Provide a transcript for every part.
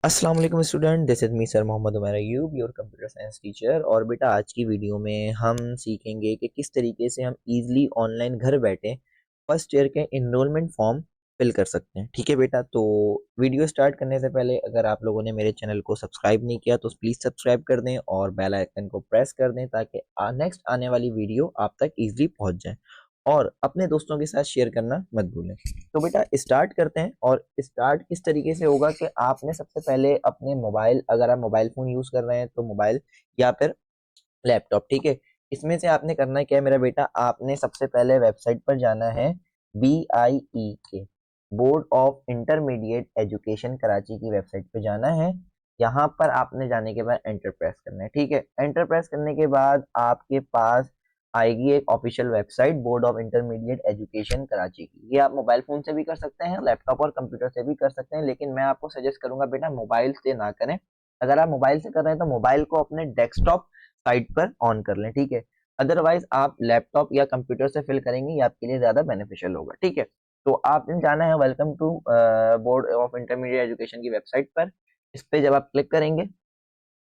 अस्सलाम वालेकुम student, this is me sir Mohammad Umar Ayub, your computer science teacher. और बेटा आज की वीडियो में हम सीखेंगे कि किस तरीके से हम इजीली ऑनलाइन घर बैठे फर्स्ट ईयर के इनरोलमेंट फॉर्म फिल कर सकते हैं। ठीक है बेटा, तो वीडियो स्टार्ट करने से पहले अगर आप लोगों ने मेरे चैनल को सब्सक्राइब नहीं किया तो प्लीज़ सब्सक्राइब कर दें और बेल आइकन को प्रेस कर दें ताकि नेक्स्ट आने वाली वीडियो आप तक ईजिली पहुंच जाए। और अपने दोस्तों के साथ शेयर करना मत भूलें। तो बेटा स्टार्ट करते हैं। और स्टार्ट किस तरीके से होगा कि आपने सबसे पहले अपने मोबाइल, अगर आप मोबाइल फ़ोन यूज़ कर रहे हैं तो मोबाइल या फिर लैपटॉप, ठीक है। इसमें से आपने करना क्या है मेरा बेटा, आपने सबसे पहले वेबसाइट पर जाना है। BIE के board of intermediate education Karachi की वेबसाइट पे जाना है। यहाँ पर आपने जाने के बाद एंटर प्रेस करना है, ठीक है। एंटर प्रेस करने के बाद आपके पास आएगी एक official website board of intermediate education Karachi की। ये आप मोबाइल फ़ोन से भी कर सकते हैं, लैपटॉप और कंप्यूटर से भी कर सकते हैं, लेकिन मैं आपको सजेस्ट करूंगा बेटा मोबाइल से ना करें। अगर आप मोबाइल से कर रहे हैं तो मोबाइल को अपने डेस्कटॉप साइट पर ऑन कर लें, ठीक है। अदरवाइज आप लैपटॉप या कंप्यूटर से फिल करेंगे, ये आपके लिए ज़्यादा बेनिफिशियल होगा, ठीक है। तो आपने जाना है welcome to board of intermediate education की वेबसाइट पर। इस पे जब आप क्लिक करेंगे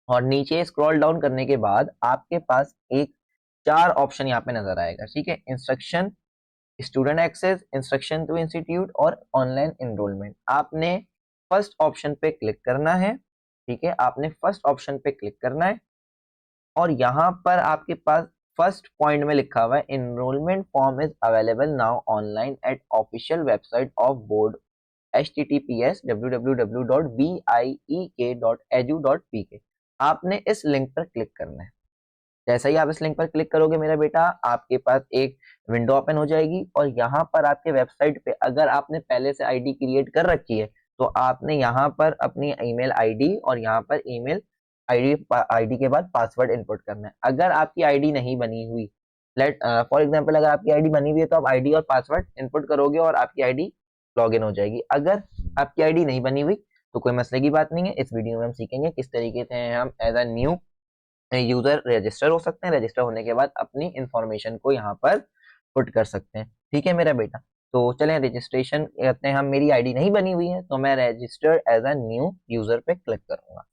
और नीचे स्क्रॉल डाउन करने के बाद आपके पास एक 4 ऑप्शन यहाँ पे नजर आएगा, ठीक है। Instruction, student access, instruction to institute और ऑनलाइन एनरोलमेंट। आपने फर्स्ट ऑप्शन पे क्लिक करना है, ठीक है। आपने फर्स्ट ऑप्शन पे क्लिक करना है और यहाँ पर आपके पास फर्स्ट पॉइंट में लिखा हुआ है enrolment form is available now online at official website of board https://www.biek.edu.pk। आपने इस लिंक पर क्लिक करना है। जैसे ही आप इस लिंक पर क्लिक करोगे मेरा बेटा, आपके पास एक विंडो ओपन हो जाएगी और यहाँ पर आपके वेबसाइट पे अगर आपने पहले से आईडी क्रिएट कर रखी है तो आपने यहाँ पर अपनी ईमेल आईडी और यहाँ पर ईमेल आईडी आईडी के बाद पासवर्ड इनपुट करना है। अगर आपकी आईडी नहीं बनी हुई, लेट फॉर एग्जांपल अगर आपकी आईडी बनी हुई है तो आप आईडी और पासवर्ड इनपुट करोगे और आपकी आईडी लॉगिन हो जाएगी। अगर आपकी आईडी नहीं बनी हुई तो कोई मसले की बात नहीं है। इस वीडियो में हम सीखेंगे किस तरीके से हम as a new user register हो सकते हैं। रजिस्टर होने के बाद अपनी इंफॉर्मेशन को यहाँ पर पुट कर सकते हैं, ठीक है मेरा बेटा। तो चलें रजिस्ट्रेशन करते हैं। हम, मेरी आईडी नहीं बनी हुई है तो मैं register as a new user पे क्लिक करूंगा।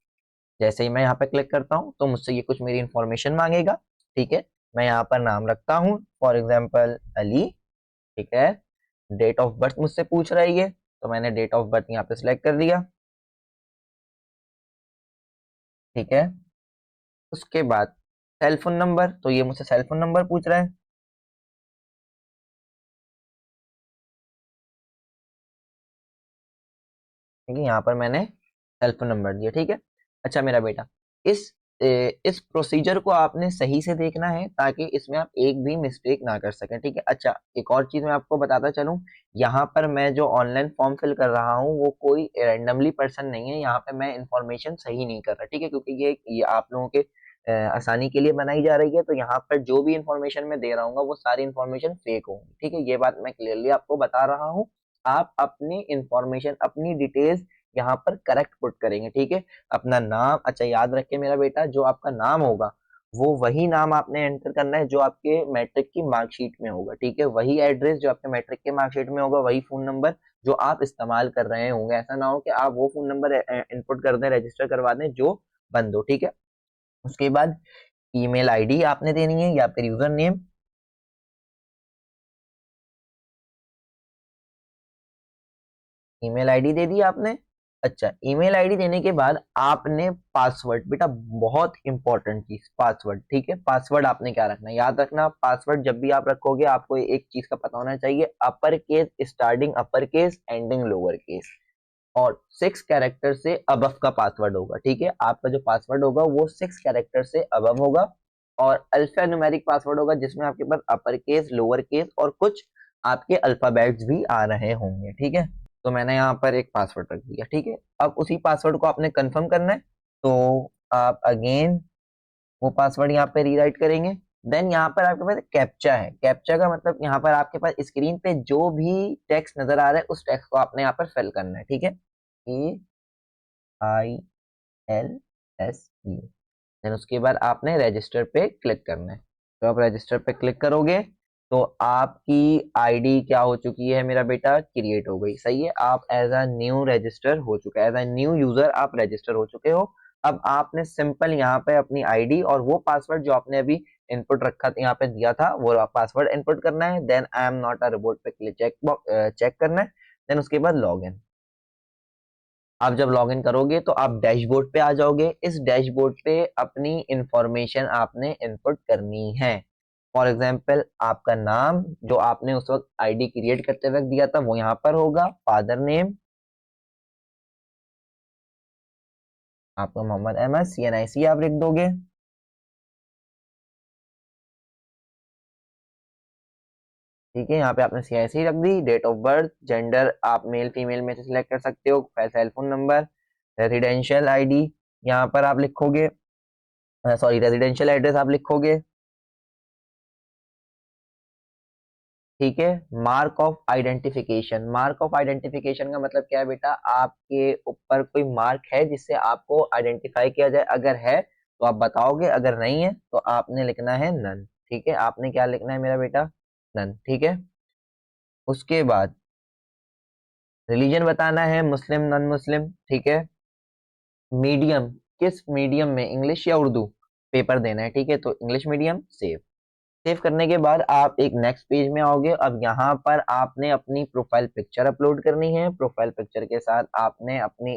जैसे ही मैं यहाँ पे क्लिक करता हूँ तो मुझसे ये कुछ मेरी इंफॉर्मेशन मांगेगा, ठीक है। मैं यहाँ पर नाम रखता हूँ, फॉर एग्जाम्पल अली, ठीक है। डेट ऑफ बर्थ मुझसे पूछ रही है तो मैंने डेट ऑफ बर्थ यहाँ पे सिलेक्ट कर दिया, ठीक है। उसके बाद सेल फोन नंबर, तो ये मुझसे सेल फोन नंबर पूछ रहा है, ठीक है। यहाँ पर मैंने सेल नंबर दिया, ठीक है। अच्छा मेरा बेटा, इस इस प्रोसीजर को आपने सही से देखना है ताकि इसमें आप एक भी मिस्टेक ना कर सकें, ठीक है। अच्छा एक और चीज मैं आपको बताता चलूं, यहाँ पर मैं जो ऑनलाइन फॉर्म फिल कर रहा हूँ वो कोई रैंडमली पर्सन नहीं है। यहाँ पे मैं इंफॉर्मेशन सही नहीं कर रहा, ठीक है, क्योंकि ये आप लोगों के आसानी के लिए बनाई जा रही है। तो यहाँ पर जो भी इंफॉर्मेशन मैं दे रहा हूँ वो सारी इंफॉर्मेशन फेक होंगी, ठीक है। ये बात मैं क्लियरली आपको बता रहा हूँ। आप अपनी इंफॉर्मेशन, अपनी डिटेल्स यहाँ पर करेक्ट पुट करेंगे, ठीक है। अपना नाम, अच्छा याद रखिए मेरा बेटा, जो आपका नाम होगा वो वही नाम आपने एंटर करना है जो आपके मैट्रिक की मार्कशीट में होगा, ठीक है। वही एड्रेस जो आपके मैट्रिक के मार्कशीट में होगा, वही फोन नंबर जो आप इस्तेमाल कर रहे होंगे। ऐसा ना हो कि आप वो फोन नंबर इनपुट कर दें, रजिस्टर करवा दें जो बंद हो, ठीक है। उसके बाद ईमेल आईडी आपने देनी है या फिर यूजर नेम। ईमेल आईडी दे दी आपने। अच्छा ईमेल आईडी देने के बाद आपने पासवर्ड, बेटा बहुत इंपॉर्टेंट चीज पासवर्ड, ठीक है। पासवर्ड आपने क्या रखना है, याद रखना। पासवर्ड जब भी आप रखोगे आपको एक चीज का पता होना चाहिए, upper case starting upper case ending lower case और 6 कैरेक्टर से अबव का पासवर्ड होगा, ठीक है। आपका जो पासवर्ड होगा वो 6 कैरेक्टर से अबव होगा और अल्फा न्यूमेरिक पासवर्ड होगा जिसमें आपके पास अपर केस, लोअर केस और कुछ आपके अल्फाबेट्स भी आ रहे होंगे, ठीक है। तो मैंने यहाँ पर एक पासवर्ड रख दिया, ठीक है। अब उसी पासवर्ड को आपने कंफर्म करना है तो आप अगेन वो पासवर्ड यहाँ पे रीराइट करेंगे। देन यहाँ पर आपके पास कैप्चा है। कैप्चा का मतलब यहाँ पर आपके पास स्क्रीन पे जो भी टेक्स्ट नजर आ रहा है उस टेक्स्ट को आपने यहाँ पर फिल करना है, ठीक है। AILSU। देन उसके बाद आपने रजिस्टर पे क्लिक करना है। तो आप रजिस्टर पे क्लिक करोगे तो आपकी आईडी क्या हो चुकी है मेरा बेटा, क्रिएट हो गई। सही है, आप एज अ न्यू रजिस्टर हो चुके, एज अ न्यू यूजर आप रजिस्टर हो चुके हो। अब आपने सिंपल यहाँ पे अपनी आईडी और वो पासवर्ड जो आपने अभी इनपुट रखा था, यहाँ पे दिया था, वो पासवर्ड इनपुट करना है। Then I am not a robot पे क्लिक चेक करना है। देन उसके बाद लॉग इन। आप जब लॉगिन करोगे तो आप डैशबोर्ड पे आ जाओगे। इस डैशबोर्ड पे अपनी इंफॉर्मेशन आपने इनपुट करनी है। फॉर एग्जाम्पल आपका नाम जो आपने उस वक्त आईडी क्रिएट करते वक्त दिया था वो यहाँ पर होगा। फादर नेम आपका मोहम्मद अहमद, CNIC आप लिख दोगे। ठीक है, यहाँ पे आपने CNIC रख दी। डेट ऑफ बर्थ, जेंडर आप मेल फीमेल में से सिलेक्ट कर सकते हो। Cell phone number, residential ID यहाँ पर आप लिखोगे, सॉरी रेजिडेंशियल एड्रेस आप लिखोगे। ठीक है, mark of identification. Mark of identification का मतलब क्या है बेटा, आपके ऊपर कोई मार्क है जिससे आपको आइडेंटिफाई किया जाए। अगर है तो आप बताओगे, अगर नहीं है तो आपने लिखना है नन। ठीक है, आपने क्या लिखना है मेरा बेटा, नन। ठीक है, उसके बाद रिलीजन बताना है, मुस्लिम नॉन मुस्लिम। ठीक है, मीडियम किस मीडियम में, इंग्लिश या उर्दू पेपर देना है। ठीक है, तो इंग्लिश मीडियम। सेव। सेव करने के बाद आप एक नेक्स्ट पेज में आओगे। अब यहाँ पर आपने अपनी प्रोफाइल पिक्चर अपलोड करनी है। प्रोफाइल पिक्चर के साथ आपने अपनी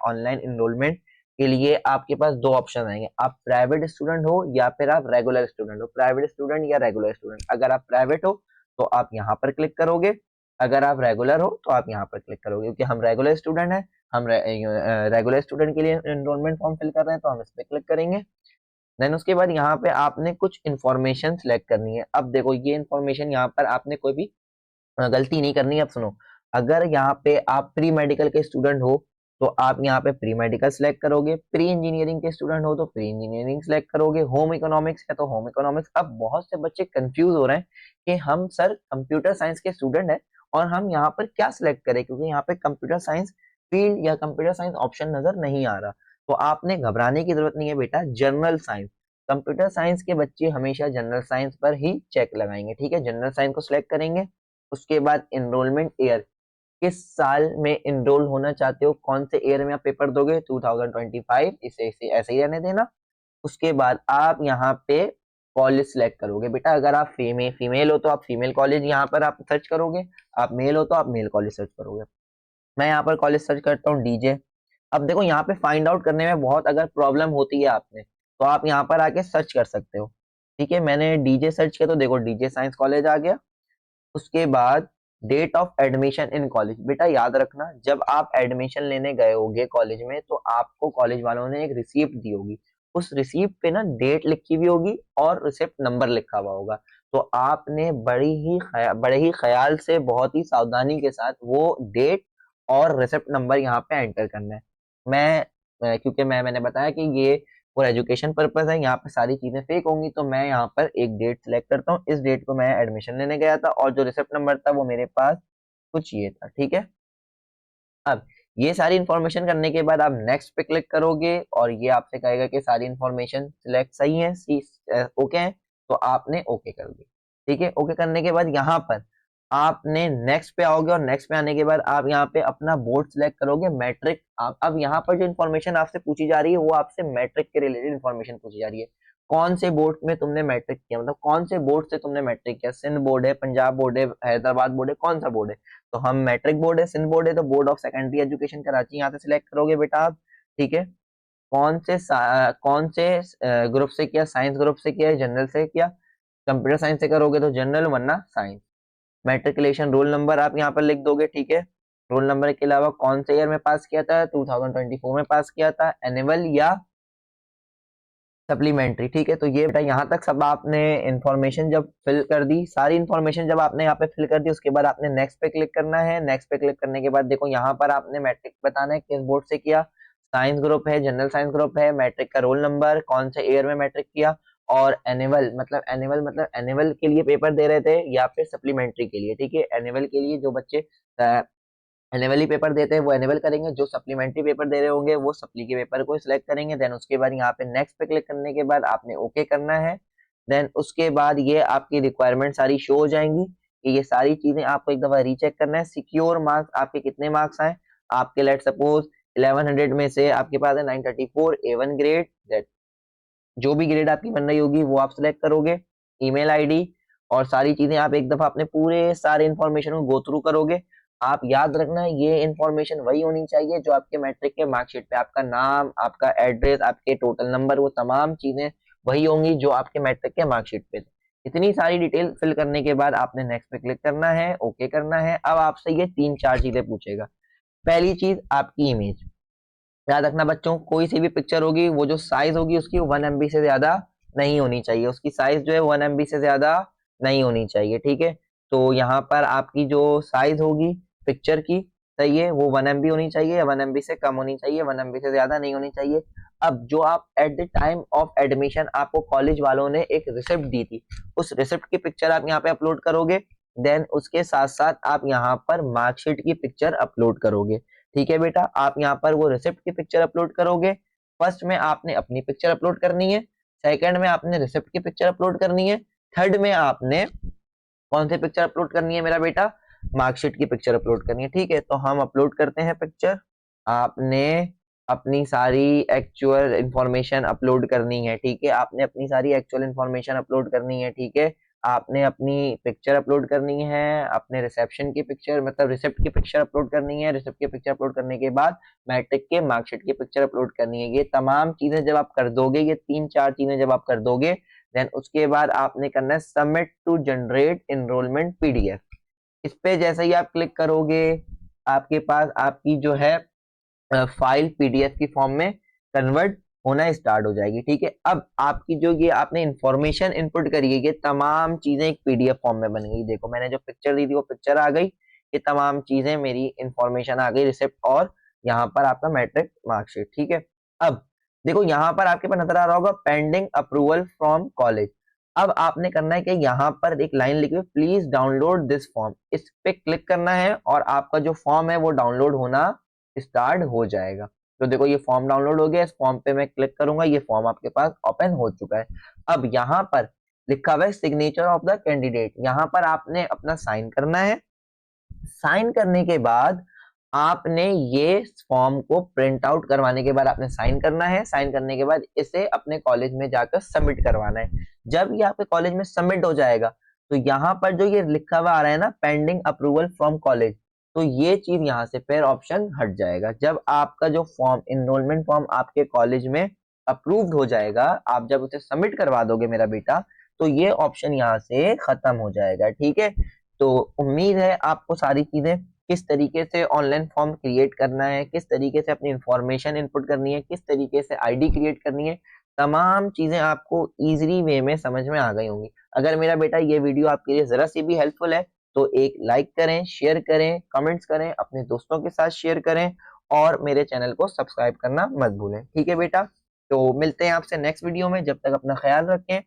ऑनलाइन इनरोलमेंट के लिए आपके पास दो ऑप्शन आएंगे। आप प्राइवेट स्टूडेंट हो या फिर आप रेगुलर स्टूडेंट हो। प्राइवेट स्टूडेंट या रेगुलर स्टूडेंट, अगर आप प्राइवेट हो तो आप यहाँ पर क्लिक करोगे, अगर आप रेगुलर हो तो आप यहाँ पर क्लिक करोगे। क्योंकि हम रेगुलर स्टूडेंट हैं, हम रेगुलर स्टूडेंट के लिए एनरोलमेंट फॉर्म फिल कर रहे हैं, तो हम इस पर क्लिक करेंगे। देन उसके बाद यहाँ पे आपने कुछ इन्फॉर्मेशन सिलेक्ट करनी है। अब देखो ये इन्फॉर्मेशन यहाँ पर आपने कोई भी गलती नहीं करनी है। अब सुनो, अगर यहाँ पे आप प्री मेडिकल के स्टूडेंट हो तो आप यहाँ पे प्री मेडिकल सिलेक्ट करोगे। प्री इंजीनियरिंग के स्टूडेंट हो तो प्री इंजीनियरिंग सिलेक्ट करोगे। होम इकोनॉमिक्स है तो होम इकोनॉमिक्स। अब बहुत से बच्चे कंफ्यूज हो रहे हैं कि हम सर कंप्यूटर साइंस के स्टूडेंट हैं और हम यहाँ पर क्या सिलेक्ट करें, क्योंकि यहाँ पे कंप्यूटर साइंस फील्ड या कंप्यूटर साइंस ऑप्शन नजर नहीं आ रहा। तो आपने घबराने की जरूरत नहीं है बेटा, जनरल साइंस, कंप्यूटर साइंस के बच्चे हमेशा जनरल साइंस पर ही चेक लगाएंगे। ठीक है, जनरल साइंस को सिलेक्ट करेंगे। उसके बाद एनरोलमेंट ईयर, किस साल में एनरोल होना चाहते हो, कौन से ईयर में आप पेपर दोगे, 2025, इसे ऐसे ही रहने देना। उसके बाद आप यहाँ पे कॉलेज सिलेक्ट करोगे। बेटा अगर आप फीमेल हो तो आप फीमेल कॉलेज यहाँ पर आप सर्च करोगे, आप मेल हो तो आप मेल कॉलेज सर्च करोगे। मैं यहाँ पर कॉलेज सर्च करता हूँ डीजे। अब देखो यहाँ पे फाइंड आउट करने में बहुत अगर प्रॉब्लम होती है आपने, तो आप यहाँ पर आके सर्च कर सकते हो। ठीक है, मैंने डीजे सर्च किया तो देखो डीजे साइंस कॉलेज आ गया। उसके बाद date of admission in college, बेटा याद रखना जब आप एडमिशन लेने गए होगे कॉलेज में तो आपको कॉलेज वालों ने एक रिसीप्ट दी होगी। उस रिसीप्ट पे ना डेट लिखी हुई होगी और रिसिप्ट नंबर लिखा हुआ होगा। तो आपने बड़े ही ख्याल से बहुत ही सावधानी के साथ वो डेट और रिसिप्ट नंबर यहाँ पे एंटर करना है। क्योंकि मैंने बताया कि ये फॉर एजुकेशन पर्पज है, यहाँ पे सारी चीजें फेक होंगी, तो मैं यहाँ पर एक डेट सिलेक्ट करता हूँ। इस डेट को मैं एडमिशन लेने गया था और जो रिसिप्ट नंबर था वो मेरे पास कुछ ये था। ठीक है, अब ये सारी इंफॉर्मेशन करने के बाद आप नेक्स्ट पे क्लिक करोगे और ये आपसे कहेगा कि सारी इंफॉर्मेशन सिलेक्ट सही है, सी ओके है, तो आपने ओके कर दी। ठीक है, ओके करने के बाद यहाँ पर आपने नेक्स्ट पे आओगे और नेक्स्ट पे आने के बाद आप यहाँ पे अपना बोर्ड सिलेक्ट करोगे, मैट्रिक। आप अब यहाँ पर जो इन्फॉर्मेशन आपसे पूछी जा रही है वो आपसे मैट्रिक के रिलेटेड इन्फॉर्मेशन पूछी जा रही है। कौन से बोर्ड में तुमने मैट्रिक किया, मतलब कौन से बोर्ड से तुमने मैट्रिक किया, सिंध बोर्ड है, पंजाब बोर्ड है, हैदराबाद बोर्ड है, कौन सा बोर्ड है। तो हम मैट्रिक बोर्ड है, सिंध बोर्ड है, तो board of secondary education Karachi यहाँ से सिलेक्ट करोगे बेटा आप। ठीक है, कौन से ग्रुप से किया, साइंस ग्रुप से किया, जनरल से किया। कंप्यूटर साइंस से करोगे तो जनरल वरना साइंस। मैट्रिकुलेशन रोल नंबर आप यहाँ पर लिख दोगे। ठीक है, रोल नंबर के अलावा कौन से ईयर में पास किया था, 2024 में पास किया था, एनुअल या सप्लीमेंट्री। ठीक है, तो ये बेटा यहाँ तक सब आपने इंफॉर्मेशन जब फिल कर दी, सारी इंफॉर्मेशन जब आपने यहाँ पे फिल कर दी, उसके बाद आपने नेक्स्ट पे क्लिक करना है। नेक्स्ट पे क्लिक करने के बाद देखो यहाँ पर आपने मैट्रिक बताना है किस बोर्ड से किया, साइंस ग्रुप है, जनरल साइंस ग्रुप है, मैट्रिक का रोल नंबर, कौन से ईयर में मैट्रिक किया, और एनुअल के लिए पेपर दे रहे थे या फिर सप्लीमेंट्री के लिए। ठीक है, एनुअल के लिए जो बच्चे एनुअली पेपर देते हैं वो एनुअल करेंगे, जो सप्लीमेंट्री पेपर दे रहे होंगे वो सप्ली के पेपर को सिलेक्ट करेंगे। देन उसके बाद यहाँ पे नेक्स्ट पे क्लिक करने के बाद आपने ओके करना है। देन उसके बाद ये आपकी रिक्वायरमेंट सारी शो हो जाएंगी कि ये सारी चीजें आपको एक दफा रीचेक करना है। सिक्योर मार्क्स आपके कितने मार्क्स आए, आपके लेट सपोज 1100 में से आपके पास है 934 A1 ग्रेड, दैट जो भी ग्रेड आपकी बन रही होगी वो आप सिलेक्ट करोगे, ईमेल आईडी और सारी चीजें आप एक दफा अपने पूरे सारे इंफॉर्मेशन को गो थ्रू करोगे। आप याद रखना ये इंफॉर्मेशन वही होनी चाहिए जो आपके मैट्रिक के मार्कशीट पे, आपका नाम, आपका एड्रेस, आपके टोटल नंबर, वो तमाम चीजें वही होंगी जो आपके मैट्रिक के मार्कशीट पे थे। इतनी सारी डिटेल फिल करने के बाद आपने नेक्स्ट पे क्लिक करना है, ओके करना है। अब आपसे ये 3-4 चीजें पूछेगा। पहली चीज आपकी इमेज, याद रखना बच्चों कोई सी भी पिक्चर होगी वो जो साइज होगी उसकी 1 MB से ज्यादा नहीं होनी चाहिए, उसकी साइज जो है 1 MB से ज्यादा नहीं होनी चाहिए, ठीक है। तो यहाँ पर आपकी जो साइज होगी पिक्चर की, सही है, वो 1 MB होनी चाहिए, 1 MB से कम होनी चाहिए, 1 MB से ज्यादा नहीं होनी चाहिए। अब जो आप at the time of admission आपको कॉलेज वालों ने एक रिसिप्ट दी थी, उस रिसिप्ट की पिक्चर आप यहाँ पे अपलोड करोगे। देन उसके साथ साथ आप यहाँ पर मार्कशीट की पिक्चर अपलोड करोगे, ठीक है बेटा। आप यहाँ पर वो रिसिप्ट की पिक्चर अपलोड करोगे। फर्स्ट में आपने अपनी पिक्चर अपलोड करनी है, सेकंड में आपने रिसिप्ट की पिक्चर अपलोड करनी है, थर्ड में आपने कौन सी पिक्चर अपलोड करनी है मेरा बेटा, मार्कशीट की पिक्चर अपलोड करनी है, ठीक है। तो हम अपलोड करते हैं पिक्चर। आपने अपनी सारी एक्चुअल इंफॉर्मेशन अपलोड करनी है, ठीक है, आपने अपनी सारी एक्चुअल इंफॉर्मेशन अपलोड करनी है, ठीक है। आपने अपनी पिक्चर अपलोड करनी है, अपने रिसेप्शन की पिक्चर मतलब रिसिप्ट की पिक्चर अपलोड करनी है, रिसिप्ट की पिक्चर अपलोड करने के बाद मैट्रिक के मार्कशीट की पिक्चर अपलोड करनी है। ये तमाम चीजें जब आप कर दोगे, ये 3-4 चीजें जब आप कर दोगे, देन उसके बाद आपने करना है submit to generate enrolment PDF. इस पे जैसे ही आप क्लिक करोगे आपके पास आपकी जो है फाइल पीडीएफ की फॉर्म में कन्वर्ट होना स्टार्ट हो जाएगी, ठीक है। अब आपकी जो ये आपने इंफॉर्मेशन इनपुट करी है ये तमाम चीजें एक पीडीएफ फॉर्म में बन गई। देखो मैंने जो पिक्चर दी थी वो पिक्चर आ गई, ये तमाम चीजें मेरी इंफॉर्मेशन आ गई, रिसिप्ट और यहाँ पर आपका मैट्रिक मार्कशीट, ठीक है। अब देखो यहाँ पर आपके पास नजर आ रहा होगा पेंडिंग अप्रूवल फ्रॉम कॉलेज। अब आपने करना है कि यहाँ पर एक लाइन लिखी हुई प्लीज डाउनलोड दिस फॉर्म, इस पे क्लिक करना है और आपका जो फॉर्म है वो डाउनलोड होना स्टार्ट हो जाएगा। तो देखो ये फॉर्म डाउनलोड हो गया, इस फॉर्म पे मैं क्लिक करूंगा, ये फॉर्म आपके पास ओपन हो चुका है। अब यहाँ पर लिखा हुआ है सिग्नेचर ऑफ द कैंडिडेट, यहाँ पर आपने अपना साइन करना है। साइन करने के बाद आपने ये फॉर्म को प्रिंट आउट करवाने के बाद आपने साइन करना है, साइन करने के बाद इसे अपने कॉलेज में जाकर सबमिट करवाना है। जब ये आपके कॉलेज में सबमिट हो जाएगा तो यहाँ पर जो ये लिखा हुआ आ रहा है ना पेंडिंग अप्रूवल फ्रॉम कॉलेज, तो ये चीज यहाँ से फिर ऑप्शन हट जाएगा। जब आपका जो फॉर्म एनरोलमेंट फॉर्म आपके कॉलेज में अप्रूव्ड हो जाएगा, आप जब उसे सबमिट करवा दोगे मेरा बेटा, तो ये ऑप्शन यहाँ से खत्म हो जाएगा, ठीक है। तो उम्मीद है आपको सारी चीजें किस तरीके से ऑनलाइन फॉर्म क्रिएट करना है, किस तरीके से अपनी इंफॉर्मेशन इनपुट करनी है, किस तरीके से आईडी क्रिएट करनी है, तमाम चीजें आपको इजीली वे में समझ में आ गई होंगी। अगर मेरा बेटा ये वीडियो आपके लिए जरा सी भी हेल्पफुल है तो एक लाइक करें, शेयर करें, कमेंट्स करें, अपने दोस्तों के साथ शेयर करें और मेरे चैनल को सब्सक्राइब करना मत भूलें, ठीक है बेटा। तो मिलते हैं आपसे नेक्स्ट वीडियो में, जब तक अपना ख्याल रखें।